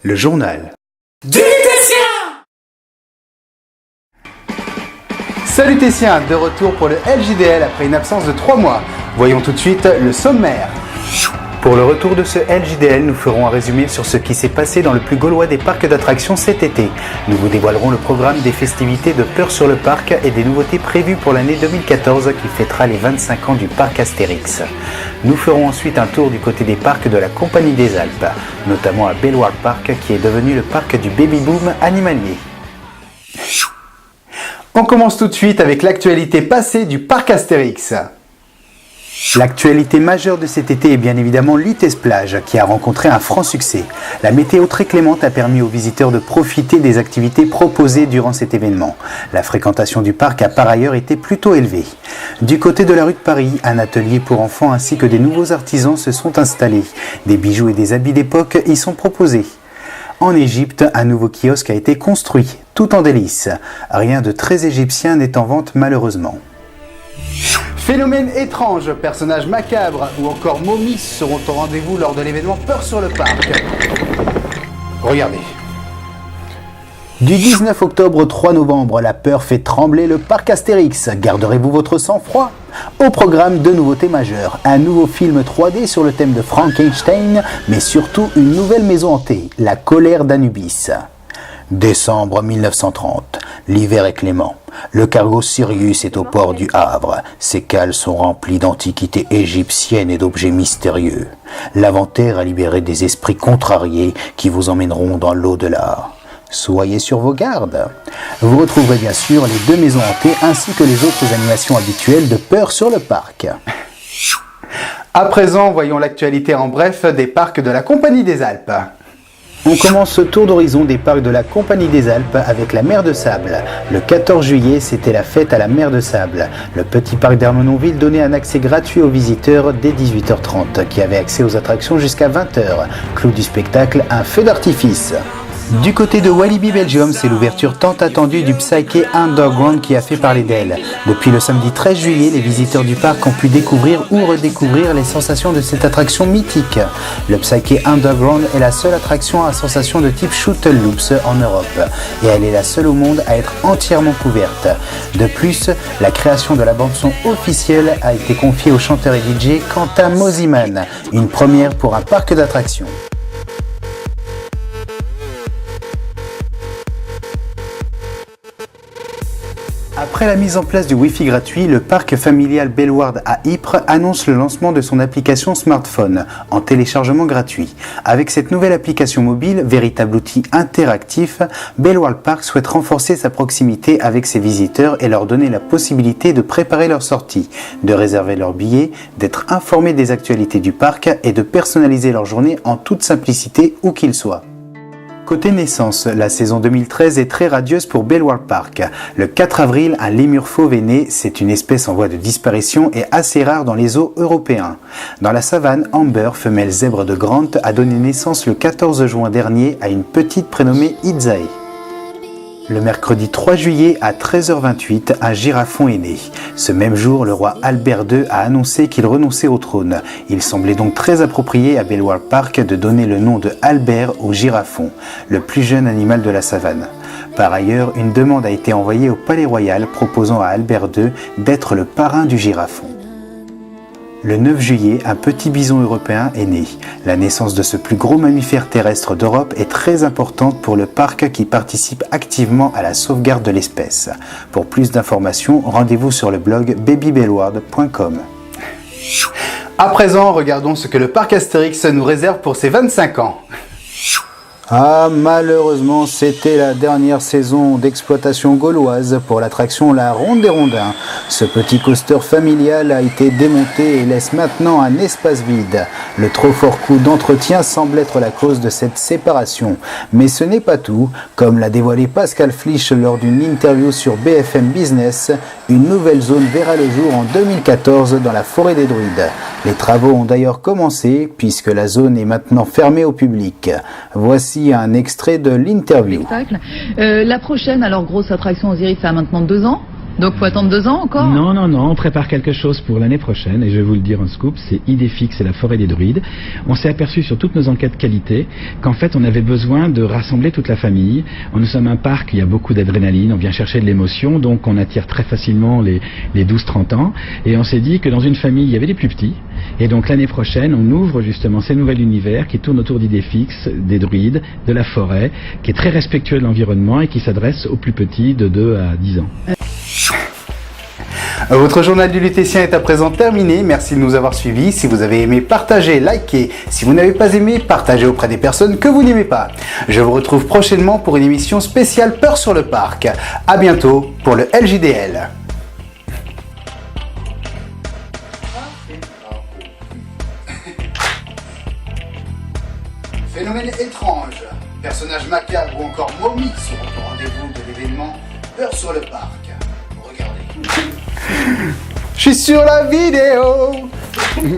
Le journal du Tessien. Salut Tessiens, de retour pour le LJDL après une absence de 3 mois. Voyons tout de suite le sommaire. Pour le retour de ce LJDL, nous ferons un résumé sur ce qui s'est passé dans le plus gaulois des parcs d'attractions cet été. Nous vous dévoilerons le programme des festivités de Peur sur le Parc et des nouveautés prévues pour l'année 2014 qui fêtera les 25 ans du parc Astérix. Nous ferons ensuite un tour du côté des parcs de la Compagnie des Alpes, notamment à Bellewaerde Park qui est devenu le parc du baby-boom animalier. On commence tout de suite avec l'actualité passée du parc Astérix. L'actualité majeure de cet été est bien évidemment l'UTES Plage qui a rencontré un franc succès. La météo très clémente a permis aux visiteurs de profiter des activités proposées durant cet événement. La fréquentation du parc a par ailleurs été plutôt élevée. Du côté de la rue de Paris, un atelier pour enfants ainsi que des nouveaux artisans se sont installés. Des bijoux et des habits d'époque y sont proposés. En Égypte, un nouveau kiosque a été construit, tout en délices. Rien de très égyptien n'est en vente malheureusement. Phénomènes étranges, personnages macabres ou encore momies seront au rendez-vous lors de l'événement Peur sur le Parc. Regardez. Du 19 octobre au 3 novembre, la peur fait trembler le parc Astérix. Garderez-vous votre sang-froid ? Au programme, deux nouveautés majeures. Un nouveau film 3D sur le thème de Frankenstein, mais surtout une nouvelle maison hantée, la colère d'Anubis. Décembre 1930. L'hiver est clément. Le cargo Sirius est au port du Havre. Ses cales sont remplies d'antiquités égyptiennes et d'objets mystérieux. L'inventaire a libéré des esprits contrariés qui vous emmèneront dans l'au-delà. Soyez sur vos gardes. Vous retrouverez bien sûr les deux maisons hantées ainsi que les autres animations habituelles de Peur sur le Parc. À présent, voyons l'actualité en bref des parcs de la Compagnie des Alpes. On commence ce tour d'horizon des parcs de la Compagnie des Alpes avec la Mer de Sable. Le 14 juillet, c'était la fête à la Mer de Sable. Le petit parc d'Ermenonville donnait un accès gratuit aux visiteurs dès 18h30, qui avaient accès aux attractions jusqu'à 20h. Clou du spectacle, un feu d'artifice. Du côté de Walibi Belgium, c'est l'ouverture tant attendue du Psyché Underground qui a fait parler d'elle. Depuis le samedi 13 juillet, les visiteurs du parc ont pu découvrir ou redécouvrir les sensations de cette attraction mythique. Le Psyché Underground est la seule attraction à sensation de type Shuttle Loops en Europe et elle est la seule au monde à être entièrement couverte. De plus, la création de la bande-son officielle a été confiée au chanteur et DJ Quentin Mosiman, une première pour un parc d'attractions. Après la mise en place du Wi-Fi gratuit, le parc familial Bellewaerde à Ypres annonce le lancement de son application smartphone en téléchargement gratuit. Avec cette nouvelle application mobile, véritable outil interactif, Bellewaerde Park souhaite renforcer sa proximité avec ses visiteurs et leur donner la possibilité de préparer leur sortie, de réserver leurs billets, d'être informés des actualités du parc et de personnaliser leur journée en toute simplicité où qu'ils soient. Côté naissance, la saison 2013 est très radieuse pour Bellewaerde Park. Le 4 avril, un lémur fauve est né, c'est une espèce en voie de disparition et assez rare dans les eaux européens. Dans la savane, Amber, femelle zèbre de Grant, a donné naissance le 14 juin dernier à une petite prénommée Itzae. Le mercredi 3 juillet à 13h28, un girafon est né. Ce même jour, le roi Albert II a annoncé qu'il renonçait au trône. Il semblait donc très approprié à Bellewaerde Park de donner le nom de Albert au girafon, le plus jeune animal de la savane. Par ailleurs, une demande a été envoyée au Palais Royal proposant à Albert II d'être le parrain du girafon. Le 9 juillet, un petit bison européen est né. La naissance de ce plus gros mammifère terrestre d'Europe est très importante pour le parc qui participe activement à la sauvegarde de l'espèce. Pour plus d'informations, rendez-vous sur le blog babybellewaerde.com. À présent, regardons ce que le parc Astérix nous réserve pour ses 25 ans. Ah, malheureusement, c'était la dernière saison d'exploitation gauloise pour l'attraction La Ronde des Rondins. Ce petit coaster familial a été démonté et laisse maintenant un espace vide. Le trop fort coût d'entretien semble être la cause de cette séparation. Mais ce n'est pas tout. Comme l'a dévoilé Pascal Flich lors d'une interview sur BFM Business, une nouvelle zone verra le jour en 2014 dans la forêt des Druides. Les travaux ont d'ailleurs commencé puisque la zone est maintenant fermée au public. Voici un extrait de l'interview. La prochaine, alors grosse attraction Osiris, ça a maintenant 2 ans. Donc faut attendre 2 ans encore? Non, non, non, on prépare quelque chose pour l'année prochaine, et je vais vous le dire en scoop, c'est Idéfix et la forêt des druides. On s'est aperçu sur toutes nos enquêtes qualité qu'en fait on avait besoin de rassembler toute la famille. Nous sommes un parc, il y a beaucoup d'adrénaline, on vient chercher de l'émotion, donc on attire très facilement les 12-30 ans, et on s'est dit que dans une famille il y avait les plus petits, et donc l'année prochaine on ouvre justement ces nouvel univers qui tournent autour d'Idéfix, des druides, de la forêt, qui est très respectueux de l'environnement et qui s'adresse aux plus petits de 2 à 10 ans. Votre journal du Lutétien est à présent terminé. Merci de nous avoir suivis. Si vous avez aimé, partagez, likez. Si vous n'avez pas aimé, partagez auprès des personnes que vous n'aimez pas. Je vous retrouve prochainement pour une émission spéciale Peur sur le parc. À bientôt pour le LJDL. Phénomène étrange, personnages macabres ou encore momies seront au rendez-vous de l'événement Peur sur le parc. Regardez. Je suis sur la vidéo. Ouais.